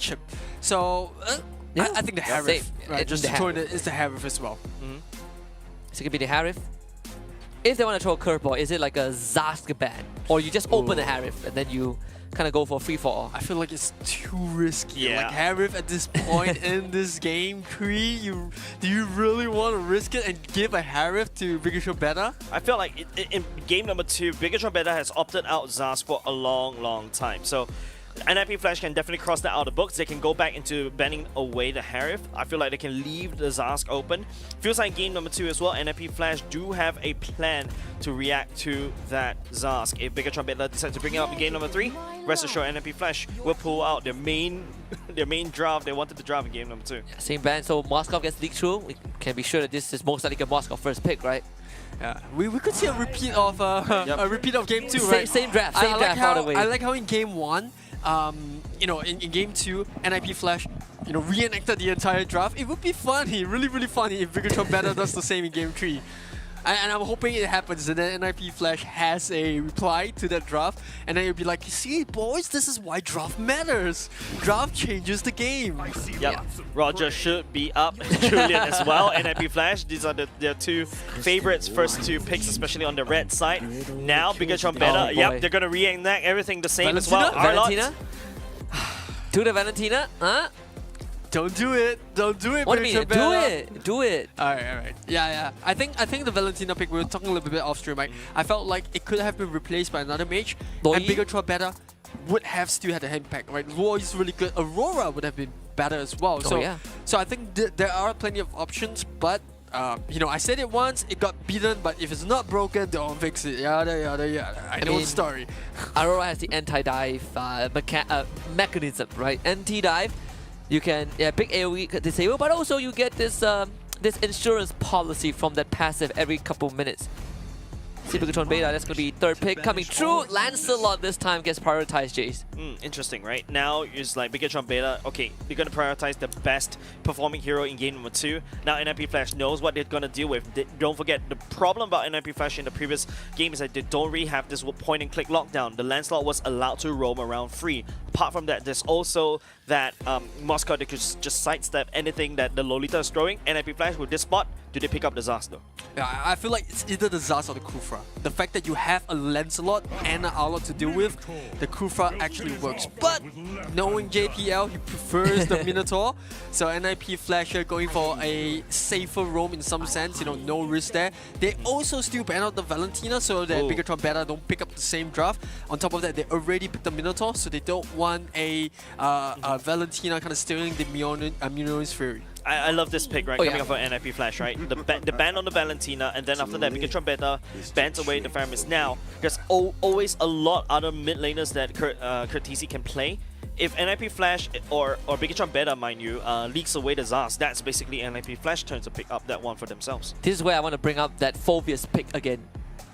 chip. So I think the Harif, right? Just to throw it is the Harif as well. Is it gonna be the Harif? If they want to throw a curveball, is it like a Zask ban, or you just open the Harif and then you kind of go for free for all? I feel like it's too risky. Yeah. Like Harif at this point in this game, Kree, do you really want to risk it and give a Harif to Bigatron Beta? I feel like in game number 2, Bigatron Beta has opted out Zaz for a long time. So NIP Flash can definitely cross that out of the books. They can go back into banning away the Harif. I feel like they can leave the Zask open. Feels like game number 2 as well, NIP Flash do have a plan to react to that Zask. If Bigatron Beta decides to bring it up in game number 3, rest assured NIP Flash will pull out their main draft they wanted to draft in game number 2. Yeah, same ban, so Moskov gets leaked through. We can be sure that this is most likely a Moskov first pick, right? Yeah, we could see a repeat of a repeat of game 2, right? Same draft, same draft all the way. I like how in game 1, you know, in game 2, NIP Flash, you know, reenacted the entire draft. It would be funny, really funny if Bigatron Beta does the same in game 3. And I'm hoping it happens, and then NIP Flash has a reply to that draft, and then it'll be like, see, boys, this is why draft matters. Draft changes the game. Yep. Yeah. Roger should be up, Julian as well, NIP Flash. These are their 2 favorites, first 2 picks, especially on the red side. Now, Bigatron Beta, yep, they're going to reenact everything the same as well. Valentina? To the Valentina? Huh? Don't do it. Don't do it. What do you mean? Do it. Do it. Alright. Yeah. I think the Valentina pick, we were talking a little bit off stream, right? I felt like it could have been replaced by another mage, and Bigatron Beta would have still had the impact, right? Roy is really good. Aurora would have been better as well. So I think there are plenty of options, but you know, I said it once, it got beaten, but if it's not broken, don't fix it. Yada. I know the story. Aurora has the anti-dive mechanism, right? Anti-dive. You can big AoE disable, but also you get this this insurance policy from that passive every couple minutes. See Bigatron Beta, that's going to be 3rd pick coming through. Lancelot this time gets prioritized, Jace. Interesting, right? Now it's like Bigatron Beta, okay, they're going to prioritize the best performing hero in game number 2. Now NIP Flash knows what they're going to deal with. Don't forget, the problem about NIP Flash in the previous game is that they don't really have this point and click lockdown. The Lancelot was allowed to roam around free. Apart from that, there's also that Moscow, they could just sidestep anything that the Lolita is throwing. NIP Flash with this spot, do they pick up the Zaz though? Yeah, I feel like it's either the Zaz or the Kufra. The fact that you have a Lancelot and an Arlot to deal with, the Kufra actually works. But knowing JPL, he prefers the Minotaur. So NIP Flash are going for a safer roam in some sense, you know, no risk there. They also still ban out the Valentina so that Bigatron Beta don't pick up the same draft. On top of that, they already picked the Minotaur, so they don't want a Valentina kind of stealing the Minotaur's Fury. I love this pick, right? Coming off of NIP Flash, right? The ban on the Valentina, and then after that, Bigatron Beta bans away the Faramis. Now, there's always a lot other mid laners that Kurt TC can play. If NIP Flash or Bigatron Beta, mind you, leaks away the Zaz, that's basically NIP Flash turns to pick up that one for themselves. This is where I want to bring up that Phobius pick again.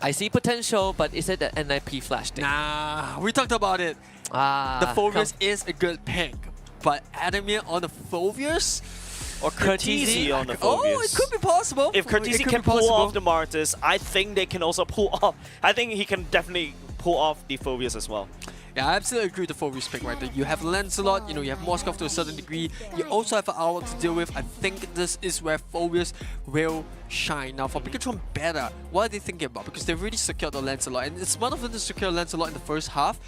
I see potential, but is it the NIP Flash thing? Nah, we talked about it. The Phobius is a good pick, but Adamir on the Phobius? Or Curtisi on the Phobius. Oh, it could be possible. If Curtisi can pull off the Martyrs, I think they can also pull off. I think he can definitely pull off the Phobius as well. Yeah, I absolutely agree with the Phobius pick right there. You have Lancelot, you know, you have Moskov to a certain degree. You also have an Owl to deal with. I think this is where Phobius will shine. Now, for Bigatron Beta, what are they thinking about? Because they've already secured the Lancelot, and it's smart of them to secure Lancelot in the first half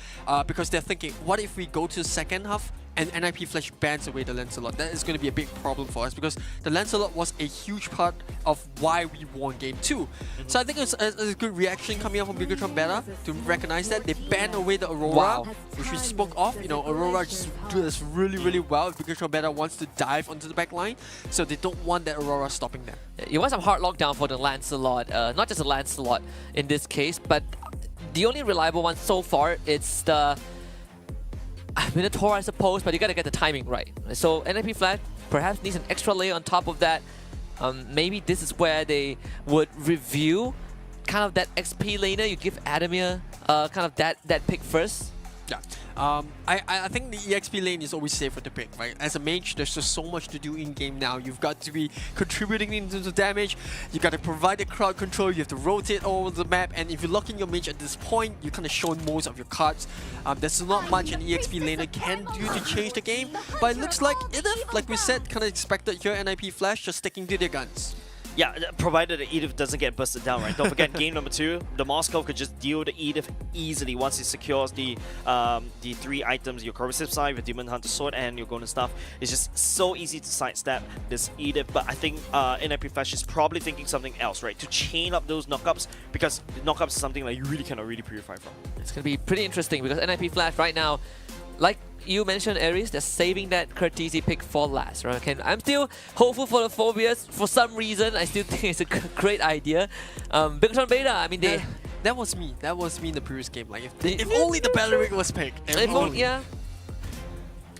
because they're thinking, what if we go to the second half and NIP Flash bans away the Lancelot? That is going to be a big problem for us because the Lancelot was a huge part of why we won Game 2. So I think it's a good reaction coming out from Bigatron Beta to recognize that. They banned away the Aurora, which we spoke of. You know, Aurora just does really well if Bigatron Beta wants to dive onto the back line. So they don't want that Aurora stopping them. You want some hard lockdown for the Lancelot, not just the Lancelot in this case, but the only reliable one so far, it's the Minotaur, I suppose, but you gotta get the timing right. So NIP Flash perhaps needs an extra layer on top of that. Maybe this is where they would review kind of that XP laner. You give Adamir kind of that pick first. Yeah. I think the EXP lane is always safer to pick, right? As a mage, there's just so much to do in-game now. You've got to be contributing in terms of damage, you got to provide the crowd control, you have to rotate all over the map, and if you're locking your mage at this point, you kind of shown most of your cards. There's not much an EXP laner can do to change the game, but it looks like Edith, like we said, kind of expected here, NIP Flash just sticking to their guns. Yeah, provided the Edith doesn't get busted down, right? Don't forget, game number 2, the Moskov could just deal the Edith easily once he secures the 3 items, your corrosive side with Demon Hunter Sword and your golden staff. It's just so easy to sidestep this Edith, but I think NIP Flash is probably thinking something else, right? To chain up those knockups, because knockups is something that you really cannot really purify from. It's going to be pretty interesting because NIP Flash right now, like you mentioned, Aries, they're saving that Courtesy pick for last, right? Okay, I'm still hopeful for the Phobias. For some reason, I still think it's a great idea. Bigatron Beta, I mean, they... That was me. That was me in the previous game. Like, if only the Baleric was picked. If only, yeah.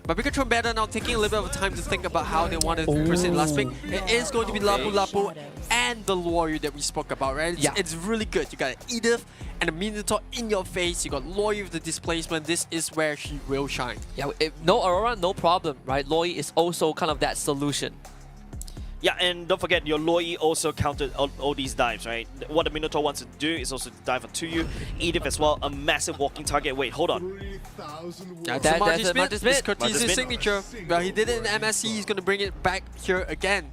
But Bigatron Beta now taking a little bit of time to think about how they want to proceed last pick. It is going to be Lapu Lapu and the Lawyer that we spoke about, right? It's really good. You got an Edith and a Minotaur in your face. You got Lawyer with the displacement. This is where she will shine. Yeah, no Aurora, no problem, right? Lawyer is also kind of that solution. Yeah, and don't forget, your Loi also counted all these dives, right? What the Minotaur wants to do is also dive onto you. Edith as well, a massive walking target. Wait, hold on. That's a Marty Smith. Courtesy's signature. Well, he did it in MSC. He's going to bring it back here again.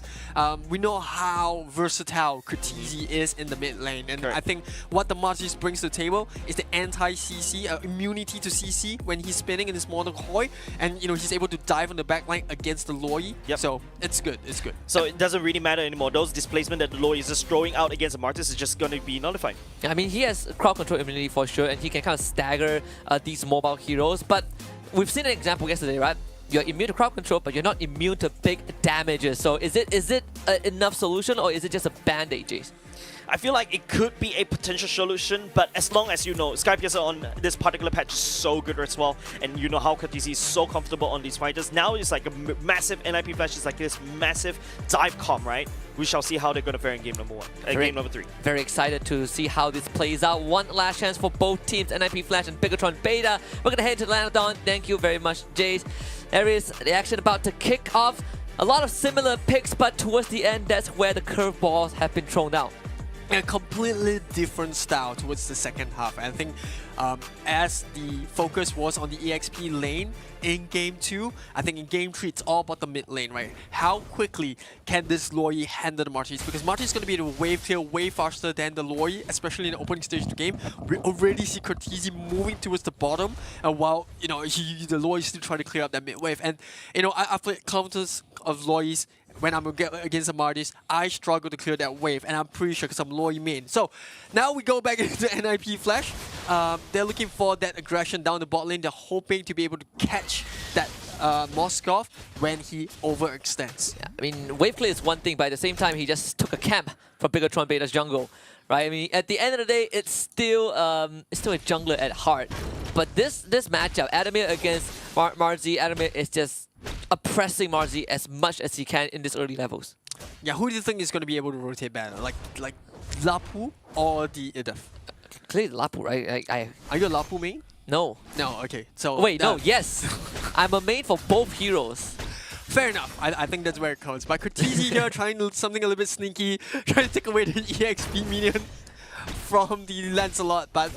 We know how versatile Courtesy is in the mid lane. And I think what the Martis brings to the table is the anti-CC, immunity to CC when he's spinning in his monokoi. And, you know, he's able to dive on the back line against the Loi. So it's good. It's good. So it doesn't really matter anymore. Those displacement that the Loi is just throwing out against the Martis is just going to be nullified. I mean, he has crowd control immunity for sure, and he can kind of stagger these mobile heroes. But we've seen an example yesterday, right? You're immune to crowd control, but you're not immune to big damages. So is it enough solution, or is it just a band-aid, Jace? I feel like it could be a potential solution, but as long as you know, Skypiercer on this particular patch is so good as well, and you know how Courtesy is so comfortable on these fighters. Now it's like a massive NIP Flash, is like this massive dive comp, right? We shall see how they're going to fare in game number 1, game number 3. Very excited to see how this plays out. One last chance for both teams, NIP Flash and Bigatron Beta. We're going to head to Lanadon. Thank you very much, Jace. Aries, the action about to kick off. A lot of similar picks, but towards the end, that's where the curveballs have been thrown out. A completely different style towards the second half. I think as the focus was on the EXP lane in Game 2, I think in Game 3 it's all about the mid lane, right? How quickly can this Loi handle the Martis? Because Martis is going to be able to wave clear way faster than the Loi, especially in the opening stage of the game. We already see Courtesy moving towards the bottom, while, you know, the Loi is still trying to clear up that mid wave. And, you know, after counters of Lois, when I'm against the Martis, I struggle to clear that wave, and I'm pretty sure because I'm Loi main. So now we go back into NIP Flash. They're looking for that aggression down the bot lane. They're hoping to be able to catch that Moskov when he overextends. Yeah, I mean, wave clear is one thing, but at the same time, he just took a camp from Bigatron Beta's jungle, right? I mean, at the end of the day, it's still a jungler at heart. But this matchup, Adamir against Marzi, Adamir is just oppressing Marzi as much as he can in these early levels. Yeah, who do you think is going to be able to rotate better? Like Lapu or the Edith? Clearly Lapu, right? Are you a Lapu main? No. No, okay. So wait, no, yes. I'm a main for both heroes. Fair enough. I think that's where it comes. But Courtesy here trying something a little bit sneaky, trying to take away the EXP minion from the Lancelot, but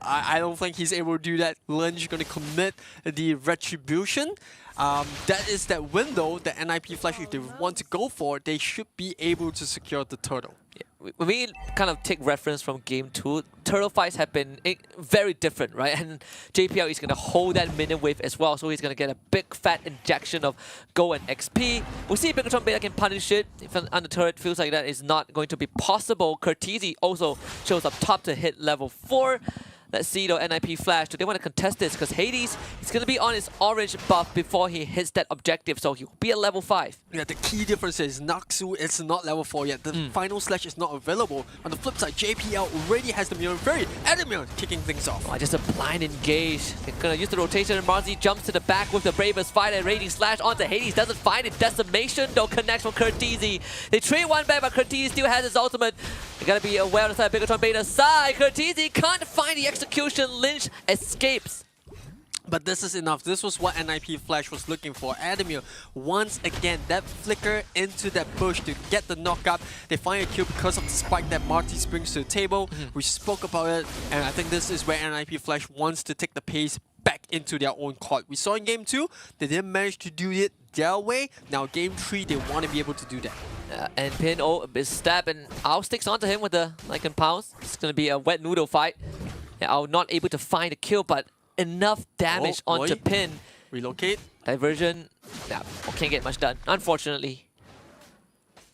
I don't think he's able to do that. Lynch going to commit the Retribution. That is that window that NIP Flash, if they want to go for, they should be able to secure the turtle. Yeah. When we kind of take reference from Game 2, turtle fights have been very different, right? And JPL is going to hold that minion wave as well, so he's going to get a big fat injection of gold and XP. We'll see if Bigatron Beta can punish it. If on the turret feels like that is not going to be possible. Courtesy also shows up top to hit level 4. Let's see though, NIP Flash, do they want to contest this? Because Hades is going to be on his orange buff before he hits that objective, so he'll be at level 5. Yeah, the key difference is Naxu is not level 4 yet. The final slash is not available. On the flip side, JPL already has the Mirror Fairy. Adamir kicking things off. Oh, just a blind engage. They're going to use the rotation, and Marzi jumps to the back with the Bravest Fight and Raging Slash onto Hades. Doesn't find it. Decimation though connects from Courtesy. They trade one back, but Courtesy still has his ultimate. You gotta be aware of the side Bigatron Beta's side. Courtesy can't find the execution. Lynch escapes. But this is enough. This was what NIP Flash was looking for. Adamir, once again, that flicker into that bush to get the knockup. They find a kill because of the spike that Marty brings to the table. We spoke about it, and I think this is where NIP Flash wants to take the pace back into their own court. We saw in Game 2, they didn't manage to do it their way. Now Game 3, they want to be able to do that. And Pin is stabbing Ao sticks onto him with the Lycan Pounce. It's going to be a wet noodle fight. Ao not able to find a kill, but enough damage onto Pin. Relocate. Diversion. Yeah, can't get much done, unfortunately.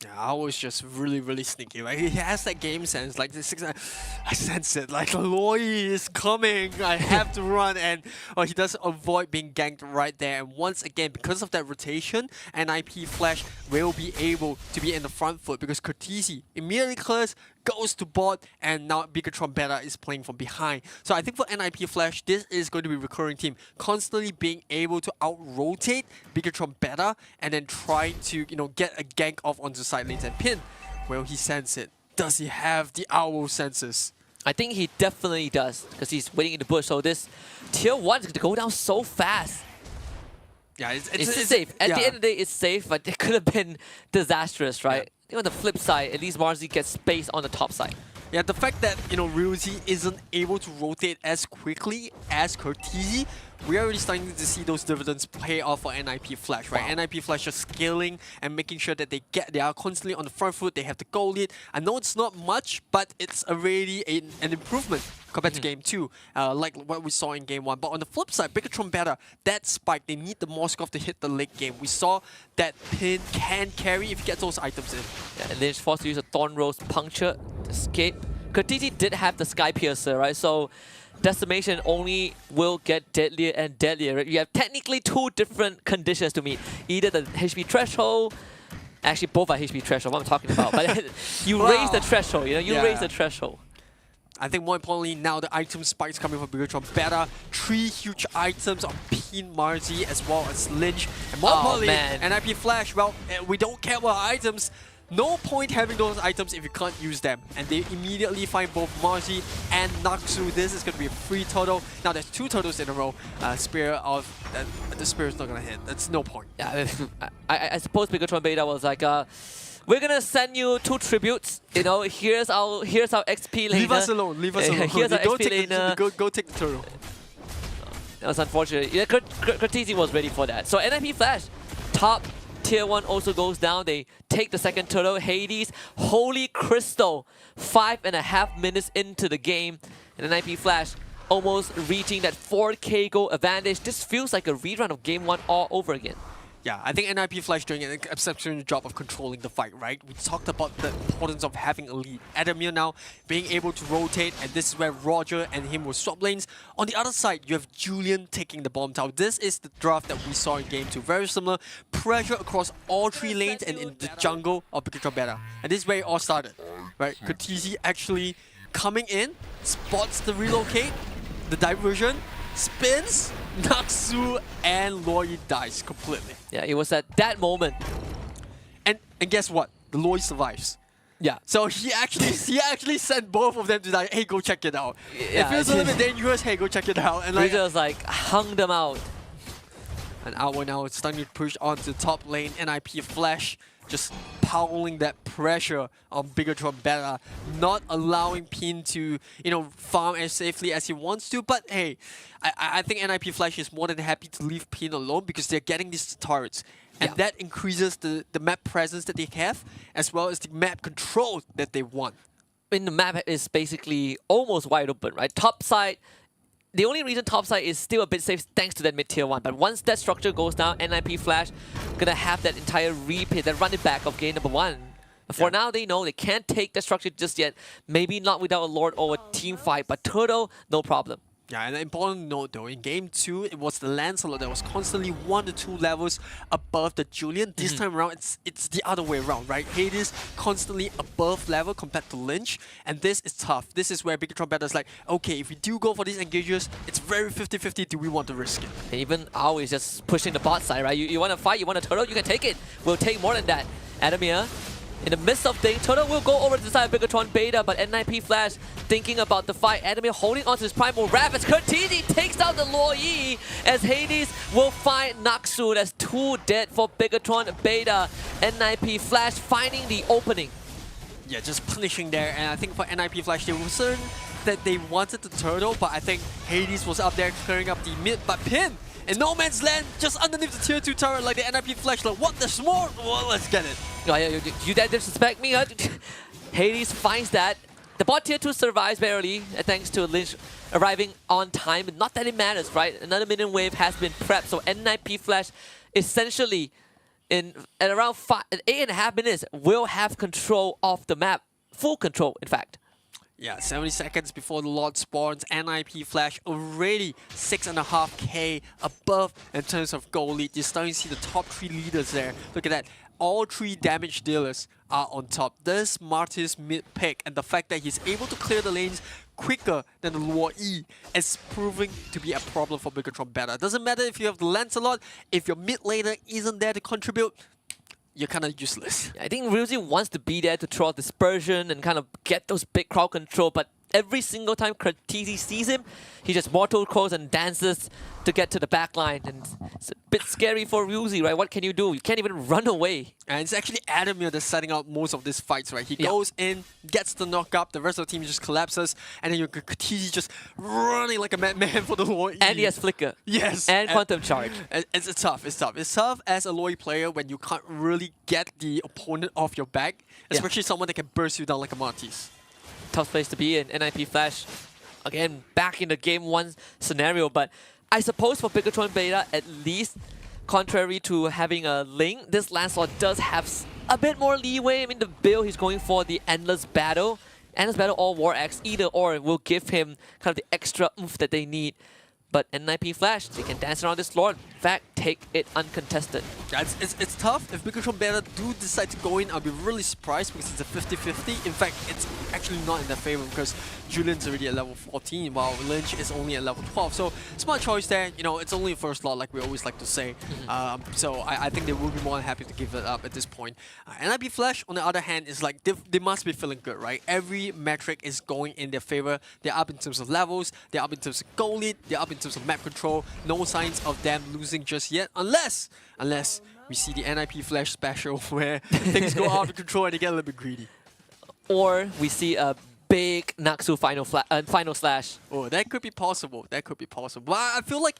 Yeah, I was just really sneaky. Right? He has that game sense. Like this, I sense it. Like Loy is coming. I have to run, and he does avoid being ganked right there. And once again, because of that rotation, NIP Flash will be able to be in the front foot because Cortese immediately clears, goes to bot, and now Bigatron Beta is playing from behind. So I think for NIP Flash, this is going to be a recurring team, constantly being able to out-rotate Bigatron Beta and then try to get a gank off onto side lanes. And Pin, will he sense it? Does he have the owl senses? I think he definitely does because he's waiting in the bush. So this tier 1 is going to go down so fast. Yeah, it's safe. At the end of the day, it's safe, but it could have been disastrous, right? Yeah. On the flip side, at least Marzi gets space on the top side. Yeah, the fact that, Ryuzi isn't able to rotate as quickly as Cortese, we're already starting to see those dividends pay off for NIP Flash, right? Wow. NIP Flash just scaling and making sure that they are constantly on the front foot, they have the goal lead. I know it's not much, but it's already an improvement compared to Game 2, like what we saw in Game 1. But on the flip side, Bigatron Beta, that spike, they need the Moskov to hit the late game. We saw that Pin can carry if he gets those items in. Yeah, and then he's forced to use a Thorn Rose Puncture to escape. Cortese did have the Sky Piercer, right? So Decimation only will get deadlier and deadlier. Right? You have technically 2 different conditions to meet. Either the HP threshold, actually both are HP threshold, what I'm talking about, but you raise the threshold, raise the threshold. I think more importantly now the item spikes coming from Bigatron Beta. 3 huge items on Pin Marzi as well as Lynch. And more importantly, NIP Flash, well, we don't care about items. No point having those items if you can't use them. And they immediately find both Marzi and Naksu. This is going to be a free turtle. Now there's 2 turtles in a row. Spear of... the spear is not going to hit. That's no point. Yeah, I suppose Bigatron Beta was like, we're going to send you 2 tributes. Here's our XP laner. Leave us alone. Leave us alone. Here's our XP laner. Go take the turtle. That was unfortunate. Yeah, Cortese was ready for that. So NIP Flash, top tier 1 also goes down. They take the second turtle. Hades, Holy Crystal, 5.5 minutes into the game. And NIP Flash almost reaching that 4K goal advantage. This feels like a rerun of Game 1 all over again. Yeah, I think NIP Flash doing an exceptional job of controlling the fight, right? We talked about the importance of having a lead. Adamir now being able to rotate, and this is where Roger and him will swap lanes. On the other side, you have Julian taking the bomb tower. This is the draft that we saw in Game 2. Very similar. Pressure across all 3 lanes and in the jungle of Bigatron Beta. And this is where it all started, right? Cortese actually coming in, spots the relocate, the diversion, spins, Naksu, and Loy dies completely. Yeah, it was at that moment. And guess what? The Loy survives. Yeah. So he actually sent both of them to die. Hey, go check it out. Yeah, it feels a little bit dangerous. Hey, go check it out. And like, just like hung them out. And Outward now is starting to push onto the top lane. NIP Flash just piling that pressure on Bigatron Beta, not allowing Pin to, farm as safely as he wants to. But hey, I think NIP Flash is more than happy to leave Pin alone because they're getting these turrets. And that increases the map presence that they have, as well as the map control that they want. The map is basically almost wide open, right? Top side, the only reason top side is still a bit safe thanks to that mid-tier 1. But once that structure goes down, NIP Flash gonna have that entire replay, that run it back of game number 1. For now, they know they can't take the structure just yet. Maybe not without a Lord or a team fight, but Turtle, no problem. Yeah, and an important note though, in Game 2, it was the Lancelot that was constantly 1 to 2 levels above the Julian. This time around, it's the other way around, right? Hades constantly above level compared to Lynch, and this is tough. This is where Bigatron Beta is like, okay, if we do go for these engages, it's very 50-50, do we want to risk it? And even Ao is just pushing the bot side, right? You want to fight, you want to turtle, you can take it. We'll take more than that. Adamir In the midst of things, Turtle will go over to the side of Bigatron Beta, but NIP Flash thinking about the fight. Adamir holding onto his Primal Wrath as Kurtizi takes down the Luo Yi, as Hades will find Naksu. That's 2 dead for Bigatron Beta. NIP Flash finding the opening. Yeah, just punishing there, and I think for NIP Flash, they were certain that they wanted the turtle, but I think Hades was up there clearing up the mid, but Pin in no man's land, just underneath the tier 2 turret, like the NIP Flash, like, what, there's more? Well, let's get it. Oh, yeah, you dare disrespect me, huh? Hades finds that. The bot tier 2 survives barely, thanks to Lynch arriving on time, but not that it matters, right? Another minion wave has been prepped, so NIP Flash essentially at around 8.5 minutes will have control of the map. Full control, in fact. Yeah, 70 seconds before the Lord spawns, NIP Flash already 6.5k above in terms of goal lead. You're starting to see the top 3 leaders there. Look at that. All 3 damage dealers are on top. This Martyrs mid pick and the fact that he's able to clear the lanes quicker than the Luo Yi is proving to be a problem for Bigatron Beta. Doesn't matter if you have the Lancelot, if your mid laner isn't there to contribute, you're kind of useless. I think Ryuji wants to be there to throw out dispersion and kind of get those big crowd control, but every single time Kurtizi sees him, he just mortal coils and dances to get to the back line. And it's a bit scary for Ryuji, right? What can you do? You can't even run away. And it's actually Adamir that's setting out most of these fights, right? He goes in, gets the knock up, the rest of the team just collapses, and then you got Kurtizi just running like a madman for the Luo Yi. And he has Flicker. Yes. And Quantum Charge. It's tough, it's tough. It's tough as a Luo Yi player when you can't really get the opponent off your back, especially someone that can burst you down like a Martis. Tough place to be in. NIP Flash, again, back in the game 1 scenario, but I suppose for Bigatron Beta, at least, contrary to having a Link, this Lancelot does have a bit more leeway. I mean, the build he's going for, the Endless Battle or War Axe, either or will give him kind of the extra oomph that they need. But NIP Flash, they can dance around this Lord. In fact, take it uncontested. Yeah, it's tough. If Bigatron Beta do decide to go in, I'll be really surprised because it's a 50-50. In fact, it's actually not in their favor because Julian's already at level 14 while Lynch is only at level 12. So, smart choice there. You know, it's only a first slot like we always like to say. So, I think they will be more than happy to give it up at this point. NIP Flash, on the other hand, is like they must be feeling good, right? Every metric is going in their favor. They're up in terms of levels, they're up in terms of goal lead, they're up in terms of map control. No signs of them losing just yet, unless we see the NIP Flash special where things go out of control and they get a little bit greedy. Or we see a big Naksu final slash. Oh, that could be possible. That could be possible. But I feel like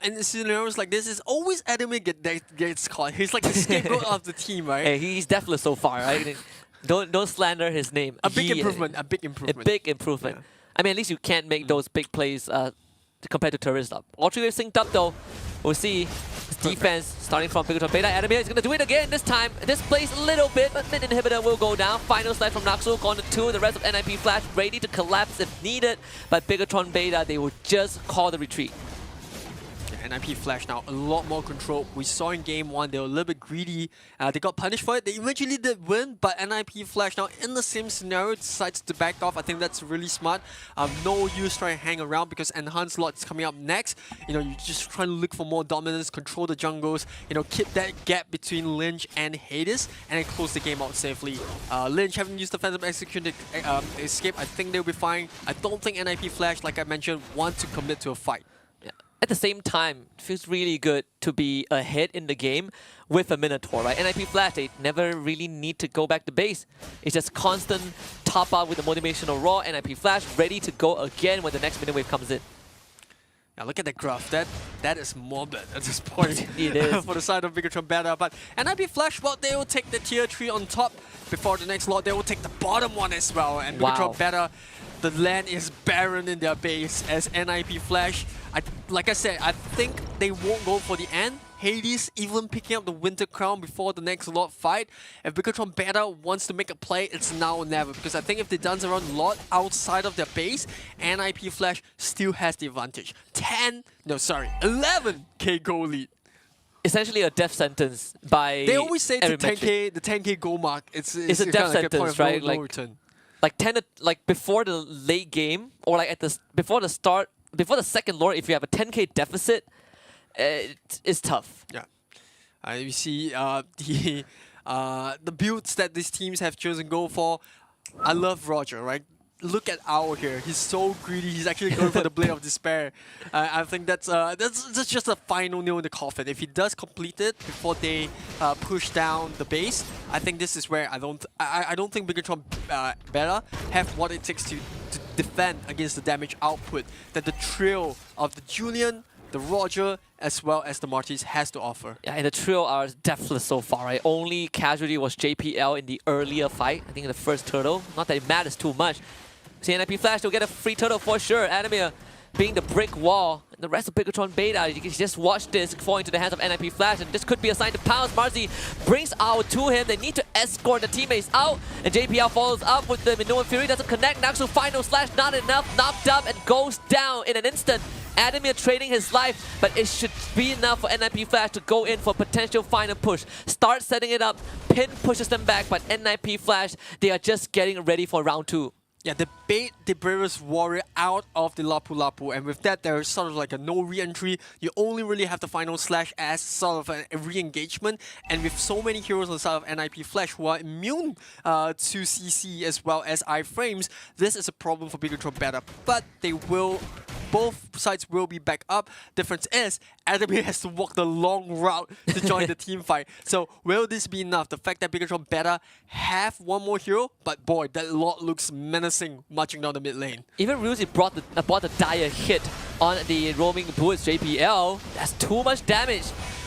in scenarios like this, it's always Adamir that gets caught. He's like the scapegoat of the team, right? Hey, he's deathless so far, right? Don't slander his name. A big improvement. A big improvement. A big improvement. Yeah. I mean, at least you can't make those big plays compared to Terrorist. All 3 waves synced up though. We'll see his defense starting from Bigatron Beta. Adamir is going to do it again this time. This plays a little bit, but mid inhibitor will go down. Final slide from Naksu, gone to 2. The rest of NIP Flash ready to collapse if needed. But Bigatron Beta, they will just call the retreat. NIP Flash now a lot more control. We saw in game 1 they were a little bit greedy. They got punished for it. They eventually did win, but NIP Flash now in the same scenario decides to back off. I think that's really smart. No use trying to hang around because Enhanced Lot is coming up next. You know, you're just trying to look for more dominance, control the jungles, you know, keep that gap between Lynch and Hades, and then close the game out safely. Lynch haven't used the Phantom Execute to escape. I think they'll be fine. I don't think NIP Flash, like I mentioned, want to commit to a fight. At the same time, it feels really good to be ahead in the game with a Minotaur, right? NIP Flash, they never really need to go back to base. It's just constant top up with the motivational raw. NIP Flash ready to go again when the next minion wave comes in. Now look at the graph. That is morbid at this point. It is. For the side of Bigatron Beta. But NIP Flash, well, they will take the tier 3 on top before the next lot. They will take the bottom one as well. And Bigatron Beta, the land is barren in their base as NIP Flash. Like I said, I think they won't go for the end. Hades even picking up the Winter Crown before the next lot fight. If Bigatron Beta wants to make a play, it's now or never. Because I think if they dance around a lot outside of their base, NIP Flash still has the advantage. 11k goal lead. Essentially a death sentence by They always say the every metric. 10k goal mark. It's a death sentence, right? No return. Like before the late game, or like before the second lore, if you have a 10k deficit, it's tough. Yeah. You see the the builds that these teams have chosen go for. I love Roger, right? Look at Owl here. He's so greedy. He's actually going for the Blade of Despair. I think that's just a final nail in the coffin. If he does complete it before they push down the base, I think this is where I don't think Bigatron Beta have what it takes to defend against the damage output that the trio of the Julian, the Roger, as well as the Martis has to offer. Yeah, and the trio are deathless so far, right? Only casualty was JPL in the earlier fight. I think in the first turtle. Not that it matters too much. See, NIP Flash will get a free turtle for sure. Adamir being the brick wall. And the rest of Bigatron Beta, you can just watch this fall into the hands of NIP Flash, and this could be a sign to pounce. Marzi brings out to him. They need to escort the teammates out, and JPL follows up with the Minoan Fury. Doesn't connect. Naxu final slash, not enough. Knocked up and goes down in an instant. Adamir trading his life, but it should be enough for NIP Flash to go in for potential final push. Start setting it up. Pin pushes them back, but NIP Flash, they are just getting ready for round 2. Yeah, they bait the bravest warrior out of the Lapu Lapu, and with that there is sort of like a no re-entry. You only really have the final slash as sort of a re-engagement, and with so many heroes on the side of NIP Flash who are immune to CC as well as iframes, this is a problem for Bigatron Beta, but they will, both sides will be back up. Difference is, Adamir has to walk the long route to join the team fight. So will this be enough? The fact that Bigatron Beta have one more hero, but boy, that lot looks menacing marching down the mid lane. Even Ruzi brought the dire hit on the roaming bullets JPL. That's too much damage.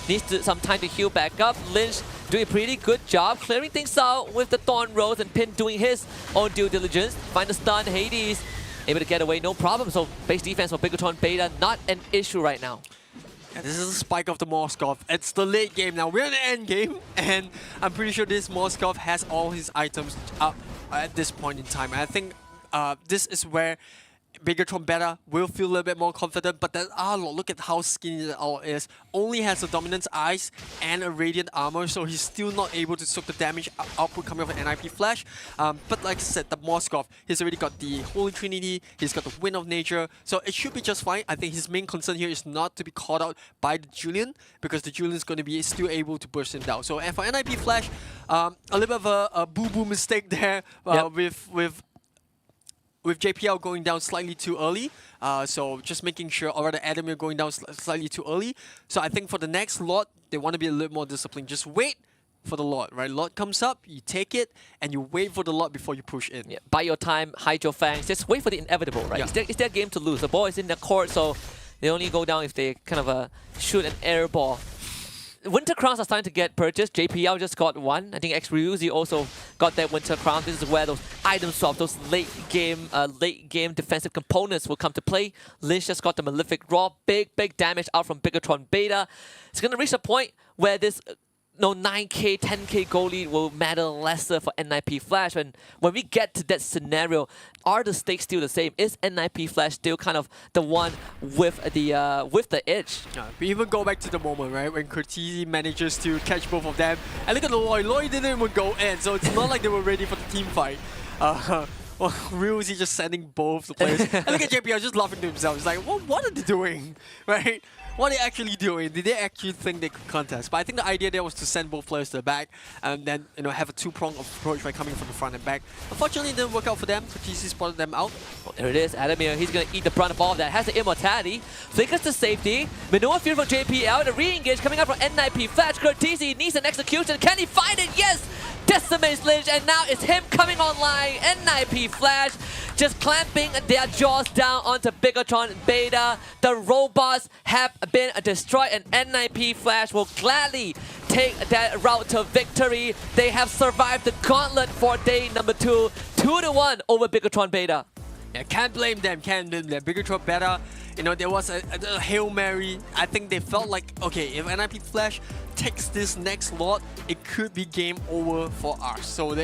Needs some time to heal back up. Lynch doing a pretty good job clearing things out with the Thorn Rose, and Pin doing his own due diligence. Find the stun. Hades able to get away, no problem. So base defense for Bigatron Beta, not an issue right now. Yeah, this is a spike of the Moskov. It's the late game now. We're in the end game, and I'm pretty sure this Moskov has all his items up at this point in time. And I think this is where Bigatron Beta will feel a little bit more confident, but that look at how skinny that Owl is. Only has a Dominance Eyes and a Radiant Armor, so he's still not able to soak the damage output coming off an NIP Flash. But like I said, the Moskov, he's already got the Holy Trinity, he's got the Wind of Nature, so it should be just fine. I think his main concern here is not to be caught out by the Julian, because the Julian is going to be still able to burst him down. So and for NIP Flash, a little bit of a boo-boo mistake there with JPL going down slightly too early, so just making sure, or rather Adamir going down slightly too early. So I think for the next lot, they want to be a little more disciplined. Just wait for the lot, right? Lot comes up, you take it, and you wait for the lot before you push in. Yeah, buy your time, hide your fangs, just wait for the inevitable, right? Yeah. It's their game to lose. The ball is in the court, so they only go down if they kind of shoot an air ball. Winter Crowns are starting to get purchased. JPL just got one. I think X-Ryuzi also got that Winter Crown. This is where those item swaps, those late game defensive components will come to play. Lynch just got the Malefic Raw. Big damage out from Bigatron Beta. It's going to reach a point where this 9k, 10k goal lead will matter lesser for NIP Flash. And when we get to that scenario, are the stakes still the same? Is NIP Flash still kind of the one with the edge? Yeah, we even go back to the moment, right, when Curtizi manages to catch both of them. And look at the Loy. Loy didn't even go in, so it's not like they were ready for the team fight. Well, Ryuzi just sending both the players. And look at JPL just laughing to himself. He's like, what are they doing? Right? What are they actually doing? Did they actually think they could contest? But I think the idea there was to send both players to the back and then have a two-pronged approach by coming from the front and back. Unfortunately, it didn't work out for them. TC spotted them out. Well, there it is. Adamir, he's going to eat the brunt of all of that. Has the immortality. Flickers to safety. Minoa Fury from JPL. The re-engage coming up from NIP Flash. Curtizi needs an execution. Can he find it? Yes! Decimates Lynch, and now it's him coming online. NIP Flash just clamping their jaws down onto Bigatron Beta. The robots have been destroyed, and NIP Flash will gladly take that route to victory. They have survived the gauntlet for day number 2. 2-1 over Bigatron Beta. Yeah, can't blame them, Bigatron Beta, there was a Hail Mary. I think they felt like, okay, if NIP Flash takes this next lot, it could be game over for us. So they